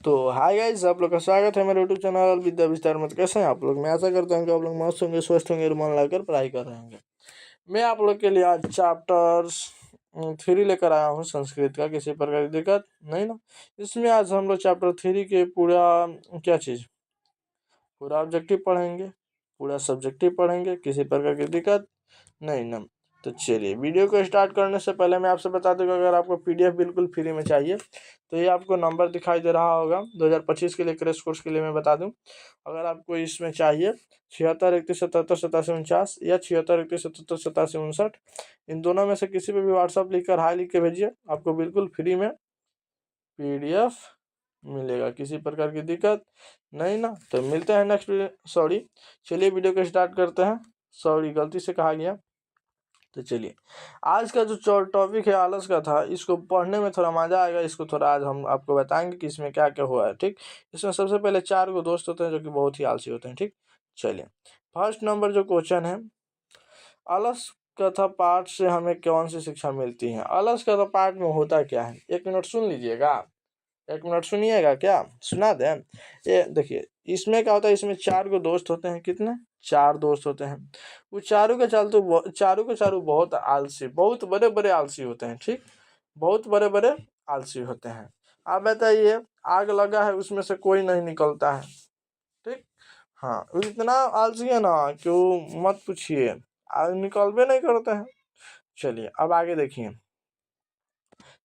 तो hi guys, आप लोग का स्वागत है मेरे यूट्यूब चैनल विद्या विस्तार में। कैसे हैं आप लोग? मैं आशा करता हूँ कि आप लोग मस्त होंगे, स्वस्थ होंगे और मन लगाकर पढ़ाई कर रहे होंगे। मैं आप लोग के लिए आज चैप्टर 3 लेकर आया हूँ, संस्कृत का। किसी प्रकार की दिक्कत नहीं ना? इसमें आज हम लोग चैप्टर 3 के पूरा क्या चीज़ पूरा ऑब्जेक्टिव पढ़ेंगे, पूरा सब्जेक्टिव पढ़ेंगे। किसी प्रकार की दिक्कत नहीं ना? तो चलिए, वीडियो को स्टार्ट करने से पहले मैं आपसे बता दूं कि अगर आपको पीडीएफ बिल्कुल फ्री में चाहिए तो ये आपको नंबर दिखाई दे रहा होगा 2025 के लिए क्रैश कोर्स के लिए। मैं बता दूं, अगर आपको इसमें चाहिए 76 31 77 87 49 या 76 31 77 87 59, इन दोनों में से किसी पे भी व्हाट्सअप लिखकर हाई लिख के भेजिए, आपको बिल्कुल फ्री में पीडीएफ मिलेगा। किसी प्रकार की दिक्कत नहीं ना? तो मिलते हैं नेक्स्ट सॉरी, चलिए वीडियो को स्टार्ट करते हैं। सॉरी, गलती से कहा गया। तो चलिए, आज का जो टॉपिक है आलस का था, इसको पढ़ने में थोड़ा मजा आएगा। इसको थोड़ा आज हम आपको बताएंगे कि इसमें क्या क्या हुआ है। ठीक, इसमें सबसे पहले 4 को दोस्त होते हैं जो कि बहुत ही आलसी होते हैं। ठीक, चलिए, फर्स्ट नंबर जो क्वेश्चन है, आलस कथा पाठ से हमें कौन सी शिक्षा मिलती है? आलस कथा पाठ में होता क्या है? 1 मिनट सुन लीजिएगा, 1 मिनट सुनिएगा। क्या सुना दें? ये देखिए, इसमें क्या होता है, इसमें 4 को दोस्त होते हैं। कितने? 4 दोस्त होते हैं। वो चारों के चारों के चारों बहुत आलसी, बहुत बड़े बड़े आलसी होते हैं। ठीक, बहुत बड़े बड़े आलसी होते हैं। आप बताइए, आग लगा है, उसमें से कोई नहीं निकलता है। ठीक, हाँ, वो इतना आलसी है ना कि वो मत पूछिए, आग निकलबे नहीं करते हैं। चलिए, अब आगे देखिए,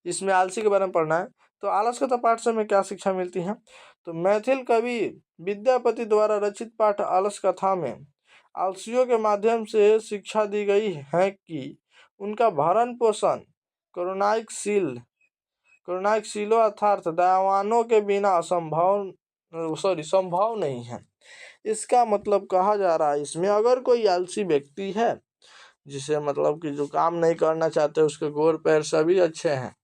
इसमें आलसी के बारे में पढ़ना है। तो आलस कथा पाठ से हमें क्या शिक्षा मिलती है? तो मैथिल कवि विद्यापति द्वारा रचित पाठ आलस कथा में आलसियों के माध्यम से शिक्षा दी गई है कि उनका भरण पोषण करुणाईक शीलों अर्थात दयावानों के बिना संभव नहीं है। इसका मतलब कहा जा रहा है इसमें, अगर कोई आलसी व्यक्ति है जिसे मतलब कि जो काम नहीं करना चाहते, उसके गोर पैर सभी अच्छे हैं,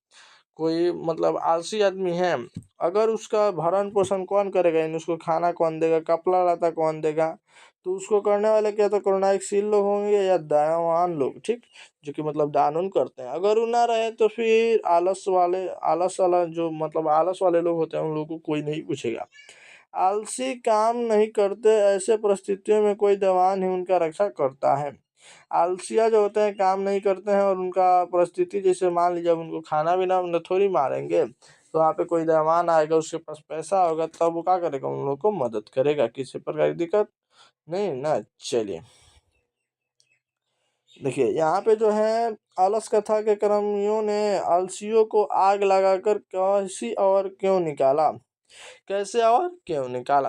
कोई मतलब आलसी आदमी है, अगर उसका भरण पोषण कौन करेगा, यानी उसको खाना कौन देगा, कपड़ा लता कौन देगा? तो उसको करने वाले क्या तो करुणाशील लोग होंगे या दयावान लोग। ठीक, जो कि मतलब दान उन करते हैं। अगर वो ना रहे तो फिर आलस वाला जो मतलब आलस वाले लोग होते हैं, उन लोगों को कोई नहीं पूछेगा। आलसी काम नहीं करते, ऐसे परिस्थितियों में कोई दयावान ही उनका रक्षा करता है। आलसिया जो होते हैं काम नहीं करते हैं, और उनका परिस्थिति जैसे मान लीजिए अब उनको खाना भी ना मतलब थोड़ी मारेंगे, तो वहाँ पे कोई दयावान आएगा, उसके पास पैसा होगा, तब वो क्या करेगा, उन लोग को मदद करेगा। किसी प्रकार की दिक्कत नहीं ना? चलिए, देखिए यहाँ पे जो है, आलस कथा के कर्मियों ने आलसियों को आग लगाकर कैसे और क्यों निकाला?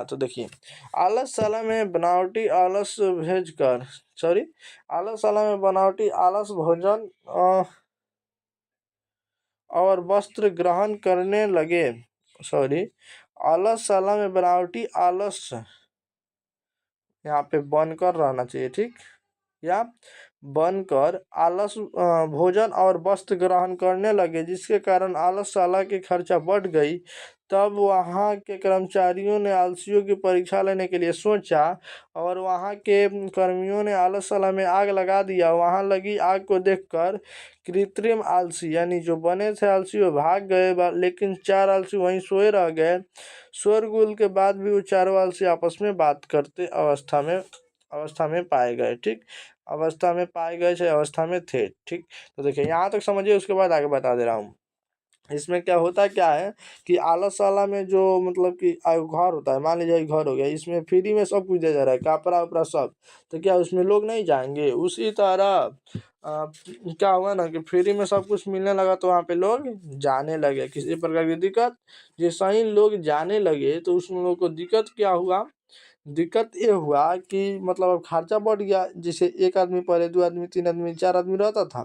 तो देखिए, आलसशाला में बनावटी आलस भेजकर सॉरी आलसशाला में बनावटी आलस भोजन और वस्त्र ग्रहण करने लगे। सॉरी, आलसशाला में बनावटी आलस यहाँ पे बनकर रहना चाहिए। ठीक, या बनकर आलस भोजन और वस्त्र ग्रहण करने लगे, जिसके कारण आलसशाला की खर्चा बढ़ गई। तब वहाँ के कर्मचारियों ने आलसियों की परीक्षा लेने के लिए सोचा, और वहाँ के कर्मियों ने आलसशाला में आग लगा दिया। वहाँ लगी आग को देखकर कृत्रिम आलसी यानी जो बने थे आलसी वो भाग गए, लेकिन 4 आलसी वहीं सोए रह गए। शोरगुल के बाद भी वो चारों आलसी आपस में बात करते अवस्था में पाए गए। ठीक, अवस्था में पाए गए चाहे अवस्था में थे। ठीक, तो देखिए यहाँ तक समझिए, उसके बाद आगे बता दे रहा हूँ। इसमें क्या है कि आलसशाला में जो मतलब कि घर होता है, मान लीजिए घर हो गया, इसमें फ्री में सब कुछ दिया जा रहा है, कपड़ा उपड़ा सब, तो क्या उसमें लोग नहीं जाएंगे? उसी तरह क्या हुआ ना कि फ्री में सब कुछ मिलने लगा, तो वहाँ पे लोग जाने लगे। किसी प्रकार की दिक्कत, जैसा ही लोग जाने लगे तो उस लोगों को दिक्कत क्या हुआ? दिक्कत ये हुआ कि मतलब अब खर्चा बढ़ गया। जैसे एक आदमी पहले 2 आदमी 3 आदमी 4 आदमी रहता था,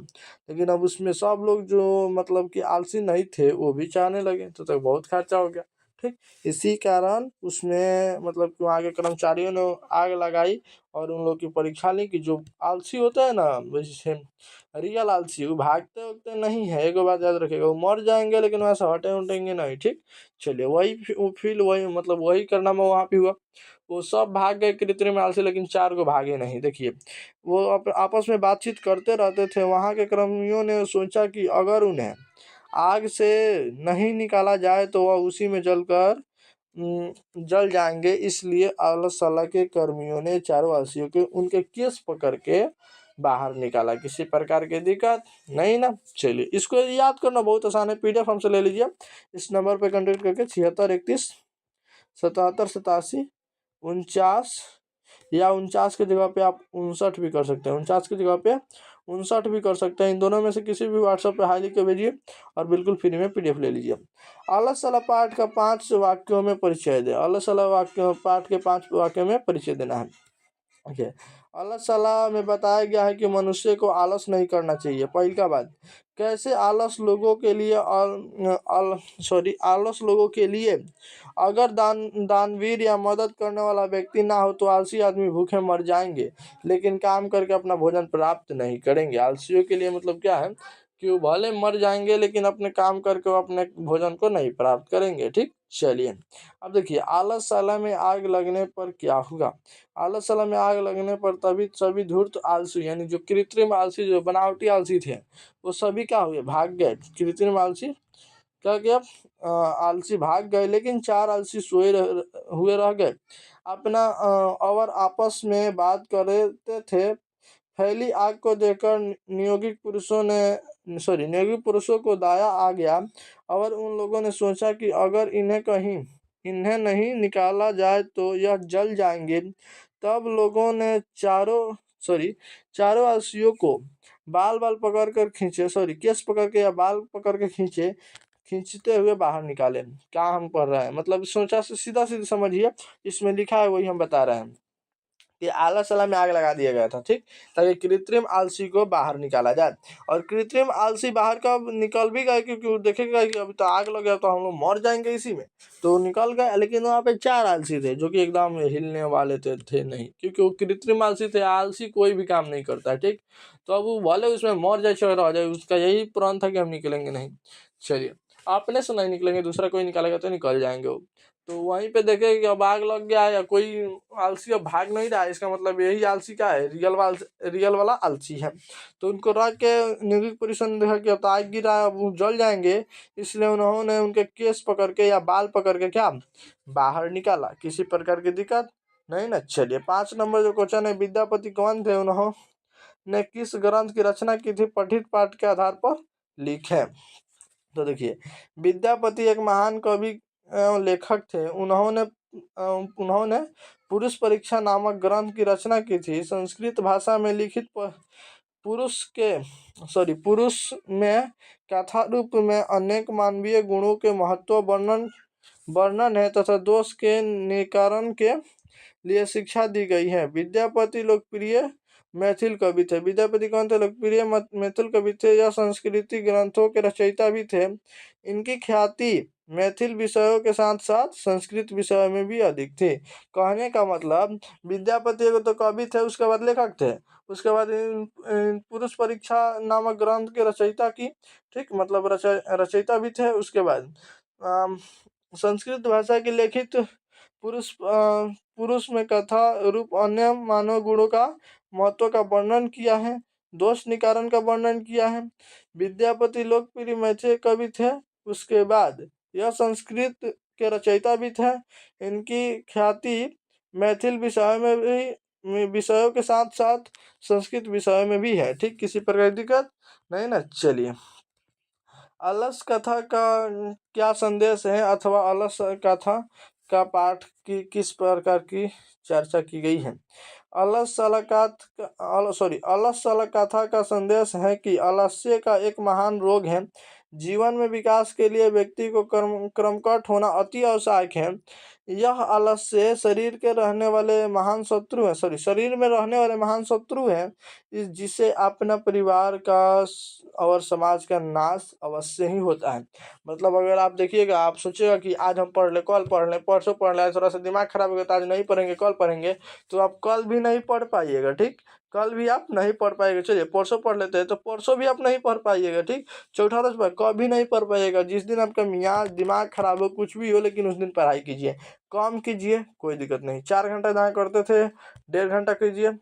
लेकिन अब उसमें सब लोग जो मतलब कि आलसी नहीं थे वो भी चाहने लगे, तो तक बहुत खर्चा हो गया। ठीक, इसी कारण उसमें मतलब कि वहाँ के कर्मचारियों ने आग लगाई और उन लोग की परीक्षा ली कि जो आलसी होता है ना, वैसे रियल आलसी, वो भागते उगते नहीं है। एक बात याद रखिएगा, वो मर जाएंगे लेकिन वहाँ से हटे उटेंगे नहीं। ठीक, चलिए, वही मतलब वही करना में वहाँ पे हुआ। वो सब भाग गए कृत्रिम आलसी, लेकिन 4 को भागे नहीं। देखिए, वो आपस में बातचीत करते रहते थे। वहाँ के कर्मियों ने सोचा कि अगर उन्हें आग से नहीं निकाला जाए तो वह उसी में जलकर जल जाएंगे, इसलिए आलसला के कर्मियों ने चारों आलसियों के उनके केस पकड़ के बाहर निकाला। किसी प्रकार की दिक्कत नहीं ना। चलिए इसको याद करना बहुत आसान है, PDF हमसे ले लीजिए, इस नंबर पे कांटेक्ट करके 7631 87 या 49 की जगह पे आप 59 भी कर सकते हैं, 49 की जगह पे 59 भी कर सकते हैं। इन दोनों में से किसी भी व्हाट्सएप पे हाई लिख के भेजिए और बिल्कुल फ्री में PDF ले लीजिए। आलस पाठ का 5 वाक्यों में परिचय दे। आलस वाक्य पाठ के 5 वाक्यों में परिचय देना है। ओके, आलस में बताया गया है कि मनुष्य को आलस नहीं करना चाहिए। पहली बात, कैसे आलस लोगों के लिए आलस लोगों के लिए अगर दानवीर या मदद करने वाला व्यक्ति ना हो तो आलसी आदमी भूखे मर जाएंगे, लेकिन काम करके अपना भोजन प्राप्त नहीं करेंगे। आलसियों के लिए मतलब क्या है कि वो भले मर जाएंगे लेकिन अपने काम करके वो अपने भोजन को नहीं प्राप्त करेंगे। ठीक, चलिए अब देखिए आलसशाला में आग लगने पर क्या होगा। आलसशाला में आग लगने पर तभी सभी धूर्त आलसी यानी जो कृत्रिम आलसी, जो बनावटी आलसी थे, वो सभी क्या हुए, भाग गए। कृत्रिम आलसी क्या किया, आलसी भाग गए, लेकिन 4 आलसी हुए रह गए। अपना और आपस में बात करते थे। फैली आग को देखकर नियोगिक पुरुषों को दया आ गया और उन लोगों ने सोचा कि अगर इन्हें नहीं निकाला जाए तो यह जल जाएंगे। तब लोगों ने चारों आलसियों को बाल बाल पकड़ कर खींचे, केस पकड़ के या बाल पकड़ के खींचते हुए बाहर निकाले। क्या हम पढ़ रहे हैं, मतलब सोचा से सीधा सीधा समझिए, इसमें लिखा है वही हम बता रहे हैं कि आलसशाला में आग लगा दिया गया था। ठीक, ताकि कृत्रिम आलसी को बाहर निकाला जाए। और कृत्रिम आलसी बाहर कब निकल भी गए, क्योंकि वो देखेगा कि अभी तो आग लग गया तो हम लोग मर जाएंगे इसी में, तो निकल गए। लेकिन वहाँ पे 4 आलसी थे जो कि एकदम हिलने वाले थे नहीं, क्योंकि वो कृत्रिम आलसी थे। आलसी कोई भी काम नहीं करता है। ठीक, तो अब वो भले उसमें मर जाए चाहे रह जाए, उसका यही प्रण था कि हम निकलेंगे नहीं। चलिए, अपने से नहीं निकलेंगे, दूसरा कोई निकालेगा तो निकल जाएंगे वो। तो वहीं पे देखे कि अब आग लग गया या कोई आलसी अब भाग नहीं रहा है, इसका मतलब यही आलसी क्या है, रियल वाला आलसी है। तो उनको रख के नियोगिक पुरुष ने देखा कि अब तो आग गिरा है, अब वो जल जाएंगे, इसलिए उन्होंने उनके केस पकड़ के या बाल पकड़ के क्या बाहर निकाला। किसी प्रकार की दिक्कत नहीं ना। चलिए 5 नंबर जो क्वेश्चन है, विद्यापति कौन थे, उन्होंने किस ग्रंथ की रचना की थी, पठित पाठ के आधार पर लिखे। तो देखिए, विद्यापति एक महान कवि लेखक थे। उन्होंने पुरुष परीक्षा नामक ग्रंथ की रचना की थी। संस्कृत भाषा में लिखित पुरुष में कथा रूप में अनेक मानवीय गुणों के महत्व वर्णन है तथा दोष के निवारण के लिए शिक्षा दी गई है। विद्यापति लोकप्रिय मैथिल कवि थे। विद्यापति कौन थे, लोकप्रिय मैथिल कवि थे। यह संस्कृति ग्रंथों के रचयिता भी थे। इनकी ख्याति मैथिल विषयों के साथ साथ संस्कृत विषयों में भी अधिक थी। कहने का मतलब विद्यापति को तो कवि थे, उसके बाद लेखक थे, उसके बाद इन पुरुष परीक्षा नामक ग्रंथ के रचयिता की, ठीक, मतलब रचयिता भी थे। उसके बाद संस्कृत भाषा की लिखित पुरुष में कथा रूप अन्य मानव गुणों का महत्व का वर्णन किया है, दोष निवारण का वर्णन किया है। विद्यापति लोकप्रिय मैथिल कवि थे। उसके बाद यह संस्कृत के रचयिता भी थे। इनकी ख्याति मैथिल विषयों के साथ साथ संस्कृत विषयों में भी है। ठीक, किसी प्रकार की दिक्कत नहीं ना। चलिए, अलस कथा का क्या संदेश है अथवा अलस कथा का पाठ की किस प्रकार की चर्चा की गई है। अलस कथा का संदेश है कि आलस्य का एक महान रोग है। जीवन में विकास के लिए व्यक्ति को कर्मठ होना अति आवश्यक है। यह आलस्य शरीर में रहने वाले महान शत्रु है, जिससे अपना परिवार का और समाज का नाश अवश्य ही होता है। मतलब अगर आप देखिएगा, आप सोचिएगा कि आज हम पढ़ ले, कल पढ़ ले, परसों पढ़ ले, थोड़ा सा दिमाग खराब हो गया तो आज नहीं पढ़ेंगे कल पढ़ेंगे, तो आप कल भी नहीं पढ़ पाइएगा। ठीक, कल भी आप नहीं पढ़ पाएंगे। चलिए परसों पढ़ लेते हैं, तो परसों भी आप नहीं पढ़ पाइएगा। ठीक, चौथा रोज कभी नहीं पढ़ पाइएगा। जिस दिन आपका मियाँ दिमाग खराब हो, कुछ भी हो, लेकिन उस दिन पढ़ाई कीजिए, कम कीजिए, कोई दिक्कत नहीं। 4 घंटा जहाँ करते थे 1.5 घंटा कीजिए,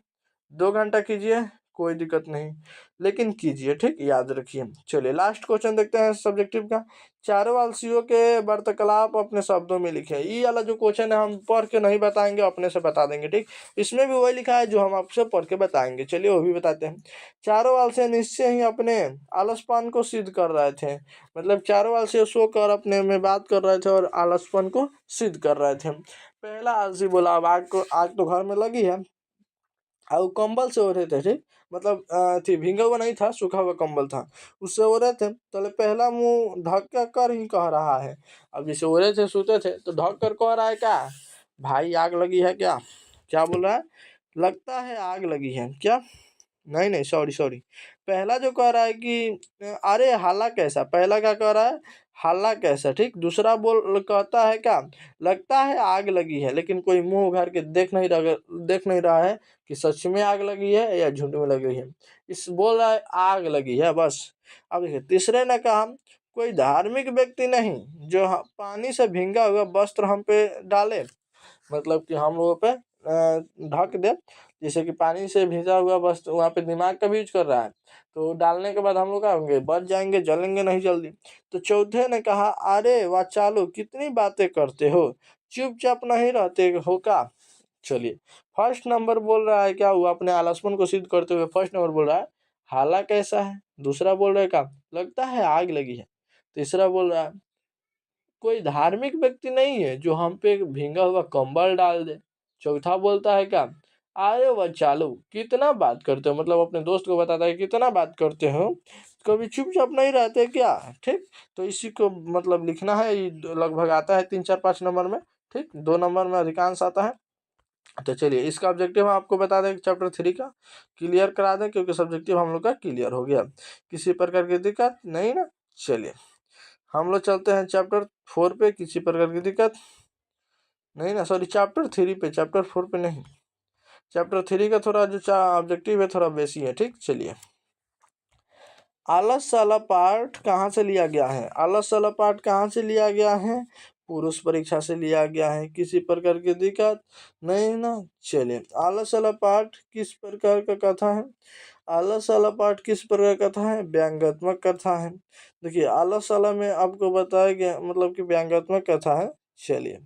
2 घंटा कीजिए, कोई दिक्कत नहीं, लेकिन कीजिए, ठीक, याद रखिए। चलिए लास्ट क्वेश्चन देखते हैं सब्जेक्टिव का। चारों आलसियों के वार्तालाप अपने शब्दों में लिखे। ये वाला जो क्वेश्चन है हम पढ़ के नहीं बताएंगे, अपने से बता देंगे, ठीक। इसमें भी वही लिखा है जो हम आपसे पढ़ के बताएंगे। चलिए वो भी बताते हैं। चारों आलसी निश्चय ही अपने आलसपन को सिद्ध कर रहे थे। मतलब चारों आलसी सो कर अपने में बात कर रहे थे और आलसपन को सिद्ध कर रहे थे। पहला आलसी बोला, अब आग तो घर में लगी है, और कंबल से ओढ़े थे, ठीक। मतलब थी भींगा हुआ नहीं था, सूखा हुआ कंबल था, उससे ओढ़े थे। तो पहला मुंह ढक कर ही कह रहा है। अब जैसे ओढ़े थे सोते थे तो ढक कर कह रहा है क्या, भाई आग लगी है क्या। क्या बोल रहा है, लगता है आग लगी है क्या। नहीं नहीं, सॉरी सॉरी, पहला जो कह रहा है कि अरे हाला कैसा, पहला क्या कह रहा है, हाला कैसा, ठीक। दूसरा बोल कहता है क्या, लगता है आग लगी है, लेकिन कोई मुंह उघार के देख नहीं रहा है कि सच में आग लगी है या झूठ में लगी है। इस बोल रहा है आग लगी है बस। अब देखिए तीसरे ने कहा, कोई धार्मिक व्यक्ति नहीं जो पानी से भींगा हुआ वस्त्र हम पे डाले, मतलब कि हम लोगों पे ढक दे। जैसे कि पानी से भीजा हुआ वस्त्र, वहाँ पे दिमाग का भी यूज कर रहा है, तो डालने के बाद हम लोग क्या होंगे, बच जाएंगे, जलेंगे नहीं जल्दी। तो चौथे ने कहा, अरे वाह चालो कितनी बातें करते हो, चुपचाप नहीं रहते हो का। चलिए फर्स्ट नंबर बोल रहा है क्या, वो अपने आलसपन को सिद्ध करते हुए फर्स्ट नंबर बोल रहा है हाला कैसा है। दूसरा बोल रहा है क्या, लगता है आग लगी है। तीसरा बोल रहा है कोई धार्मिक व्यक्ति नहीं है जो हम पे भींगा हुआ कंबल डाल दे। चौथा बोलता है क्या, अरे वह चालू कितना बात करते हो, मतलब अपने दोस्त को बताता है कितना बात करते हो, कभी चुपचाप नहीं रहते क्या, ठीक। तो इसी को मतलब लिखना है, ये लगभग आता है 3 4 5 नंबर में, ठीक। 2 नंबर में अधिकांश आता है। तो चलिए इसका ऑब्जेक्टिव हम आपको बता दें, चैप्टर 3 का क्लियर करा दें, क्योंकि सब्जेक्टिव हम लोग का क्लियर हो गया, किसी प्रकार की दिक्कत नहीं ना। चलिए हम लोग चलते हैं चैप्टर 4 पे, किसी प्रकार की दिक्कत नहीं ना, सॉरी चैप्टर 3 पे, चैप्टर 4 पे नहीं। चैप्टर 3 का थोड़ा जो ऑब्जेक्टिव है थोड़ा बेसी है, ठीक। चलिए आलस वाला पार्ट कहाँ से लिया गया है, आलस वाला पार्ट कहाँ से लिया गया है, पुरुष परीक्षा से लिया गया है, किसी प्रकार की दिक्कत नहीं ना। चलिए आलस वाला पार्ट किस प्रकार का कथा है, आलस वाला पार्ट किस प्रकार का कथा है, व्यंग्यात्मक कथा है। देखिए आलस वाला में आपको बताया गया मतलब कि व्यंग्यात्मक कथा है। चलिए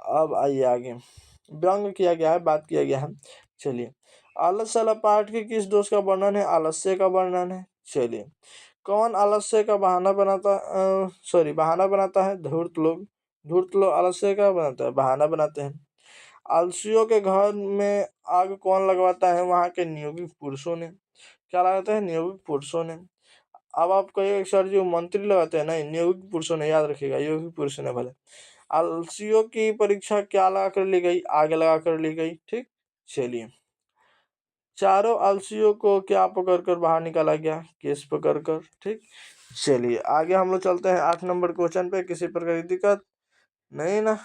अब आइए आगे, व्यंग किया गया है, बात किया गया है। चलिए आलस वाला पाठ के किस दोष का वर्णन है, आलस्य का वर्णन है। चलिए कौन आलस्य का बहाना बनाता है, धूर्त लोग। धूर्त लोग आलस्य का बनाता है, बहाना बनाते हैं। आलसियों के घर में आग कौन लगवाता है, वहां के नियोगित पुरुषों ने। क्या लगाते हैं, नियोगित पुरुषों ने। अब आप कहिए सर जी वो मंत्री लगाते हैं, नहीं, नियोगित पुरुषों ने, याद रखिएगा, योगिक पुरुषों ने भले। आलसियों की परीक्षा क्या लगा कर ली गई, आग लगा कर ली गई, ठीक। चलिए चारों आलसियों को क्या पकड़ कर बाहर निकाला गया, केस पकड़ कर, ठीक। चलिए आगे हम लोग चलते हैं 8 नंबर क्वेश्चन पे, किसी प्रकार की दिक्कत नहीं ना।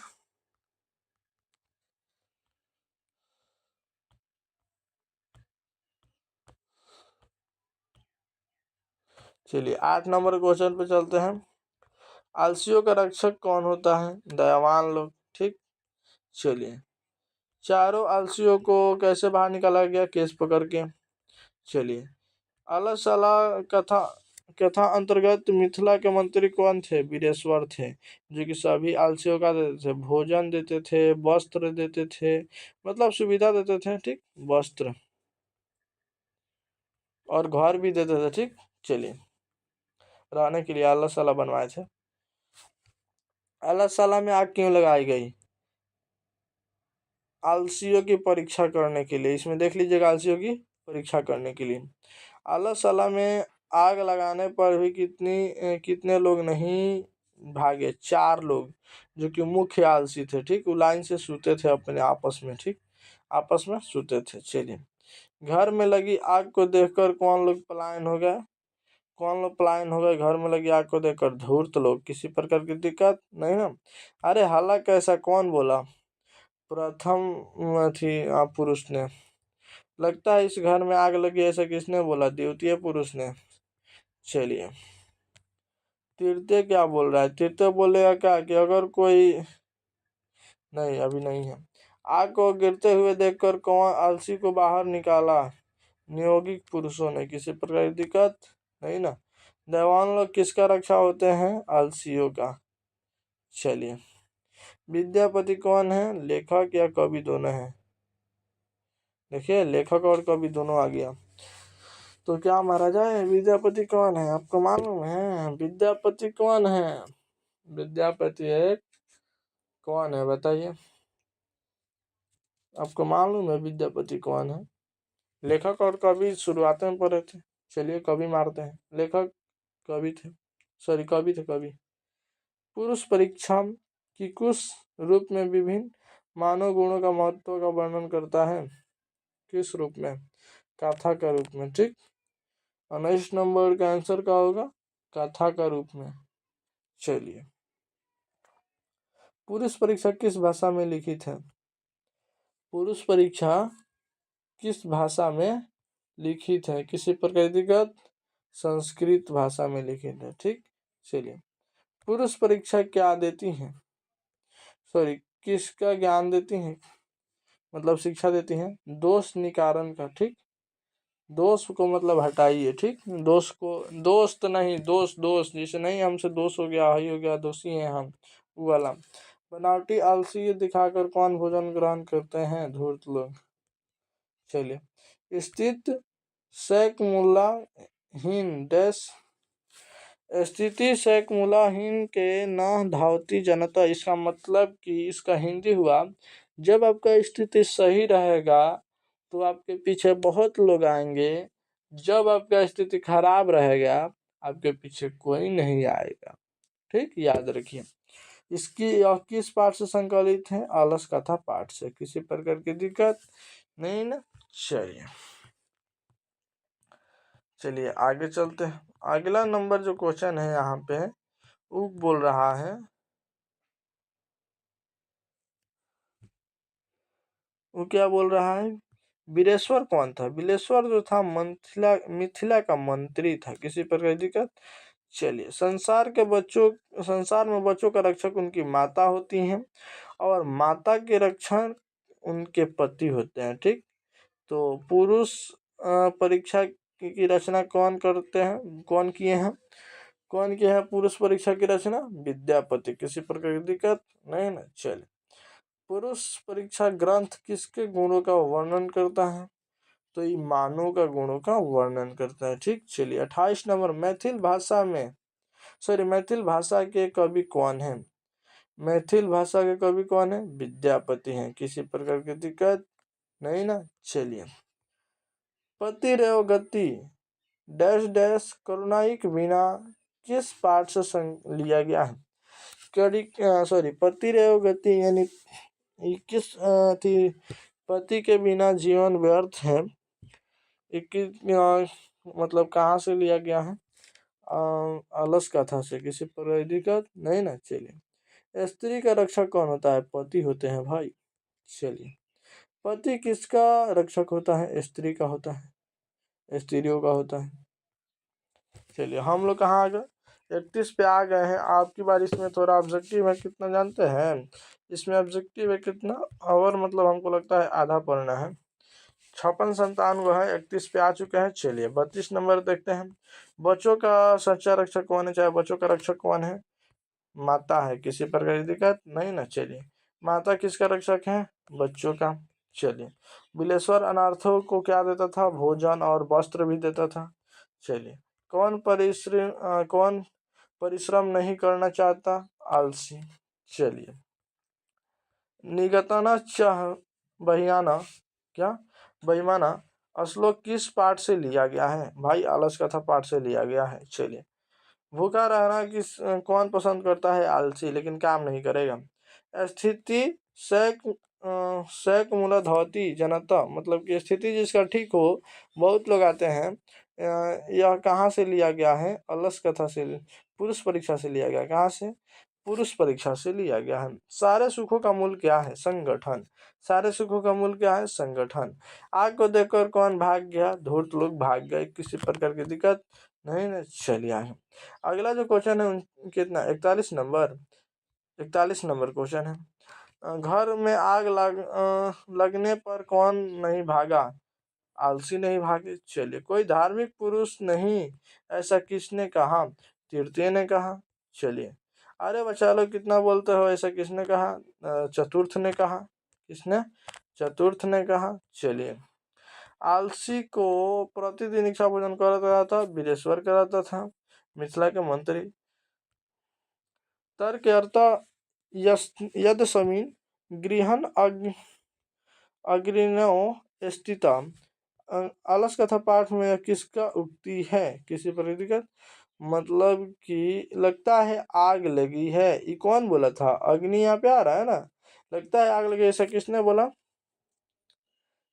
चलिए 8 नंबर क्वेश्चन पे चलते हैं। आलसियों का रक्षक कौन होता है, दयावान लोग, ठीक। चलिए चारों आलसियों को कैसे बाहर निकाला गया, केस पकड़ के। चलिए आलसला कथा कथा अंतर्गत मिथिला के मंत्री कौन थे, वीरेश्वर थे, जो कि सभी आलसियों का देते थे, भोजन देते थे, वस्त्र देते थे, मतलब सुविधा देते थे, ठीक, वस्त्र और घर भी देते थे, ठीक। चलिए रहने के लिए आलसला बनवाए थे। आलसला में आग क्यों लगाई गई, आलसियों की परीक्षा करने के लिए, इसमें देख लीजिएगा, आलसियों की परीक्षा करने के लिए। आलसला में आग लगाने पर भी कितने लोग नहीं भागे, 4 लोग, जो कि मुख्य आलसी थे, ठीक। वो लाइन से सोते थे अपने आपस में, ठीक, आपस में सोते थे। चलिए घर में लगी आग को देखकर कौन लोग पलायन हो गए, कौन लोग पलायन हो गए घर में लगी आग को देखकर, धूर्त लोग, किसी प्रकार की दिक्कत नहीं ना। अरे हालांकि ऐसा कौन बोला, प्रथम थी पुरुष ने। लगता है इस घर में आग लगी, ऐसा किसने बोला, द्वितीय पुरुष ने। चलिए तृतीय क्या बोल रहा है, तृतीय बोलेगा क्या कि अगर कोई, नहीं अभी नहीं है। आग को गिरते हुए देखकर कौन आलसी को बाहर निकाला, नियोगिक पुरुषों ने, किसी प्रकार की दिक्कत नहीं ना। देवान लोग किसका रक्षा होते हैं? आलसियों का। चलिए, विद्यापति कौन है? लेखक या कवि दोनों है? देखिए, लेखक और कवि दोनों आ गया। तो क्या मारा जाए, विद्यापति कौन है? आपको मालूम है विद्यापति कौन है? विद्यापति एक कौन है बताइए, आपको मालूम है विद्यापति कौन है? लेखक और कवि शुरुआत में पढ़े थे। चलिए कवि मारते हैं, लेखक कवि थे, सॉरी कवि थे कवि। पुरुष परीक्षा की कुछ रूप में विभिन्न मानव गुणों का महत्व का वर्णन करता है। किस रूप में? कथा का रूप में, ठीक। 19 नंबर का आंसर क्या होगा? कथा का रूप में। चलिए, पुरुष परीक्षा किस भाषा में लिखित है? पुरुष परीक्षा किस भाषा में लिखित है? किसी प्रकार की दिक्कत? संस्कृत भाषा में लिखित है, ठीक। चलिए, पुरुष परीक्षा क्या देती है? सॉरी, किसका ज्ञान देती है, मतलब शिक्षा देती है? दोष निवारण का, ठीक। दोष को मतलब हटाइए, ठीक। दोष को, दोस्त नहीं, दोष दोष जैसे नहीं, हमसे दोष हो गया, ही हो गया, दोषी हैं हम, वो वाला। बनावटी आलसी दिखाकर कौन भोजन ग्रहण करते हैं? धूर्त लोग। चलिए, स्थित सैकमुलाहीन डैश, स्थिति सैकमुलाहीन के न धावती जनता, इसका मतलब कि इसका हिंदी हुआ, जब आपका स्थिति सही रहेगा तो आपके पीछे बहुत लोग आएंगे, जब आपका स्थिति खराब रहेगा आपके पीछे कोई नहीं आएगा, ठीक, याद रखिए। इसकी यह किस पाठ से संकलित है? आलस कथा पाठ से। किसी प्रकार की दिक्कत नहीं ना। चलिए चलिए आगे चलते हैं। अगला नंबर जो क्वेश्चन है यहाँ पे वो बोल रहा है, वो क्या बोल रहा है? बिलेश्वर कौन था? बिलेश्वर जो था मिथिला का मंत्री था। किसी प्रकार की दिक्कत? चलिए, संसार में बच्चों का रक्षक उनकी माता होती हैं और माता के रक्षण उनके पति होते हैं, ठीक। तो पुरुष परीक्षा की रचना कौन करते हैं, कौन किए हैं? कौन किया है पुरुष परीक्षा की रचना? विद्यापति। किसी प्रकार की दिक्कत नहीं ना। चलिए, पुरुष परीक्षा ग्रंथ किसके गुणों का वर्णन करता है? तो ये मानव का गुणों का वर्णन करता है, ठीक। चलिए, 28 नंबर, मैथिल भाषा के कवि कौन है? मैथिल भाषा के कवि कौन है? विद्यापति हैं। किसी प्रकार की दिक्कत नहीं ना। चलिए, पति रेव गति डैश डैश करुणाईक बिना किस पाठ से लिया गया है? पति रेव गति यानी किस थी? पति के बिना जीवन व्यर्थ है, मतलब कहाँ से लिया गया है? आलस कथा से। किसी पर दिक्कत नहीं ना। चलिए, स्त्री का रक्षक कौन होता है? पति होते हैं भाई। चलिए, पति किसका रक्षक होता है? स्त्री का होता है, स्त्रियों का होता है। चलिए, हम लोग कहाँ आ गए? 31 पे आ गए हैं। आपकी बार इसमें थोड़ा ऑब्जेक्टिव है कितना जानते हैं? इसमें ऑब्जेक्टिव है कितना, और मतलब हमको लगता है आधा पढ़ना है। 56-57 है, 31 पे आ चुके हैं। चलिए, 32 नंबर देखते हैं। बच्चों का सच्चा रक्षक कौन है? चाहे बच्चों का रक्षक कौन है? माता है। किसी प्रकार की दिक्कत नहीं ना। चलिए, माता किसका रक्षक है? बच्चों का। चलिए, बिलेश्वर अनाथों को क्या देता था? भोजन और वस्त्र भी देता था। चलिए, कौन परिश्रम नहीं करना चाहता? आलसी। चलिए, निगतना चाह बहियाना, क्या बहिमाना श्लोक किस पाठ से लिया गया है? भाई आलस कथा पाठ से लिया गया है। चलिए, भूखा रहना कौन पसंद करता है? आलसी, लेकिन काम नहीं करेगा। स्थिति सैक मूला धोती जनता, मतलब कि स्थिति जिसका ठीक हो बहुत लोग आते हैं। यह कहाँ से लिया गया है? अलस कथा से, पुरुष परीक्षा से लिया गया। कहाँ से? पुरुष परीक्षा से लिया गया है। सारे सुखों का मूल क्या है? संगठन। सारे सुखों का मूल क्या है? संगठन। आग को देखकर कौन भाग गया? धूर्त लोग भाग गए। किसी प्रकार की दिक्कत नहीं ना। चलिए आगे, अगला जो क्वेश्चन है कितना, 41 नंबर क्वेश्चन है। घर में आग लगने पर कौन नहीं भागा? आलसी नहीं भागे। चलिए, कोई धार्मिक पुरुष नहीं, ऐसा किसने कहा? तृतीय ने कहा। चलिए, अरे बच्चा लोग कितना बोलते हो, ऐसा किसने कहा? चतुर्थ ने कहा। किसने? चतुर्थ ने कहा। चलिए, आलसी को प्रतिदिन इच्छा भोजन कराता था, वीरेश्वर कराता था, मिथिला के मंत्री। तर्क अर्था यद समीन गृहन अग्रिणो स्थिता। आलस कथा पाठ में यह किसका उक्ति है? किसी प्रकृतिगत, मतलब कि लगता है आग लगी है। ये कौन बोला था? अग्नि यहाँ पे आ रहा है ना, लगता है आग लगी, ऐसा किसने बोला?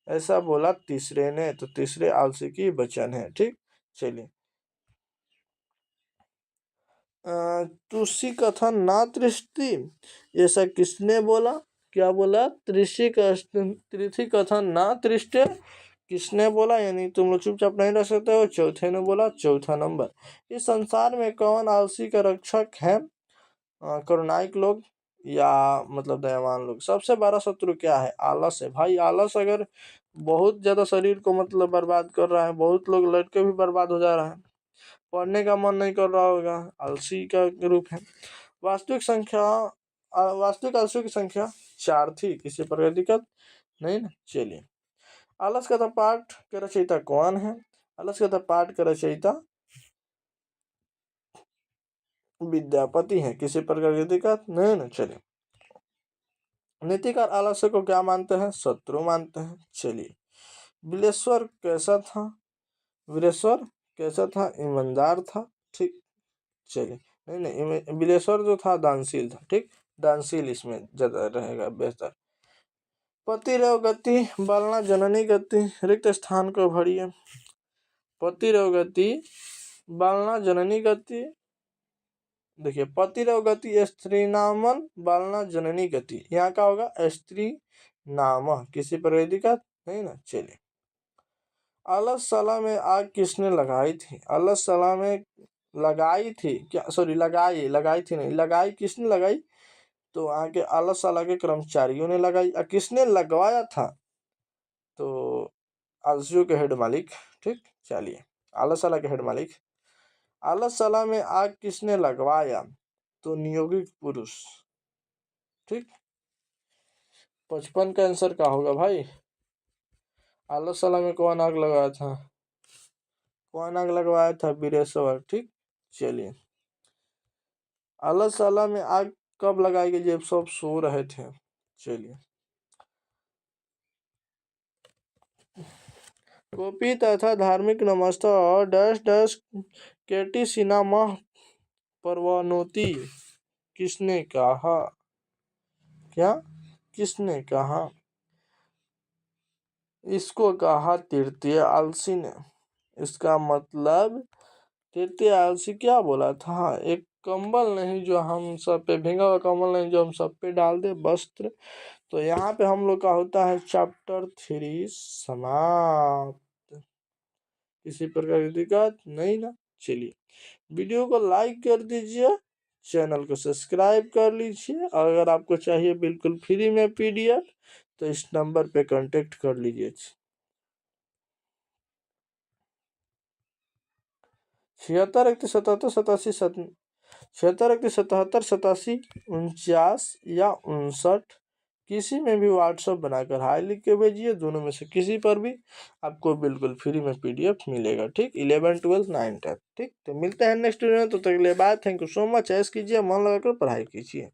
ऐसा बोला तीसरे ने। तो तीसरे आलसी की वचन है। ठीक, चलिए, तुलसी कथा ना तृष्टि, ऐसा किसने बोला? क्या बोला? त्रिथि कथन ना तृष्टे, किसने बोला? यानी तुम लोग चुपचाप नहीं रह सकते हो, चौथे ने बोला। चौथा नंबर, इस संसार में कौन आलसी का रक्षक है? करुणाइक लोग या मतलब दयावान लोग? सबसे बड़ा शत्रु क्या है? आलस है भाई। आलस अगर बहुत ज्यादा शरीर को मतलब बर्बाद कर रहा है, बहुत लोग लड़के भी बर्बाद हो जा रहा है, पढ़ने का मन नहीं कर रहा होगा, आलसी का रूप है। वास्तविक आलसियों की संख्या 4 थी, किसी पर कोई दिक्कत नहीं ना। चलिए, आलस कथा पाठ के रचयिता कौन है? आलस कथा पाठ के रचयिता विद्यापति है, किसी प्रकार की दिक्कत नहीं ना। चलिए, नीतिकार आलस्य को क्या मानते हैं? शत्रु मानते हैं। चलिए, बिलेश्वर कैसा था? वीरेश्वर कैसा था? ईमानदार था। ठीक, चलिए, नहीं नहीं, बिलेश्वर जो था दानशील था। ठीक, दानशील इसमें ज्यादा रहेगा बेहतर। पति रव गति बालना जननी गति, रिक्त स्थान को भरिए। पति रव गति बालना जननी गति। देखिए, पति रव गति स्त्री नामन बालना जननी गति, यहाँ का होगा स्त्री नाम, किसी पर दिक्कत नहीं ना। चलिए, आलसशाला में आग किसने लगाई थी? आलसशाला में लगाई थी क्या? सॉरी, लगाई थी नहीं, लगाई किसने लगाई? तो आगे आलसशाला के कर्मचारियों ने लगाई। और किसने लगवाया था? तो आलसियों के हेड मालिक। ठीक, चलिए, आलसशाला के हेड मालिक। आलसशाला में आग किसने लगवाया? तो नियोगित पुरुष। ठीक, 55 का आंसर क्या होगा भाई? आलसशाला में कौन आग लगाया था? कौन आग लगवाया था? वीरेश्वर। ठीक, चलिए, आलसशाला में आग कब लगाई गई? जब सब सो रहे थे। चलिए, कॉपी तथा धार्मिक नमस्ता और डैश डैश केटी सिन्हा परवानोती, किसने कहा? क्या किसने कहा? इसको कहा तृतीय आलसी ने। इसका मतलब तृतीय आलसी क्या बोला था? एक कंबल नहीं जो हम सब पे, भींगा हुआ कंबल नहीं जो हम सब पे डाल दे, वस्त्र। तो यहाँ पे हम लोग का होता है चैप्टर 3 समाप्त। किसी प्रकार की दिक्कत नहीं ना। चलिए, वीडियो को लाइक कर दीजिए, चैनल को सब्सक्राइब कर लीजिए। अगर आपको चाहिए बिल्कुल फ्री में पीडीएफ, तो इस नंबर पे कांटेक्ट कर लीजिए। 76 या 59, किसी में भी व्हाट्सएप बनाकर हाई लिख के भेजिए। दोनों में से किसी पर भी आपको बिल्कुल फ्री में पीडीएफ मिलेगा। ठीक, 11 12 9 10। ठीक, तो मिलते हैं नेक्स्ट वीडियो में, तो तक के लिए bye. Thank you so much. ऐश कीजिए, मन लगाकर पढ़ाई कीजिए।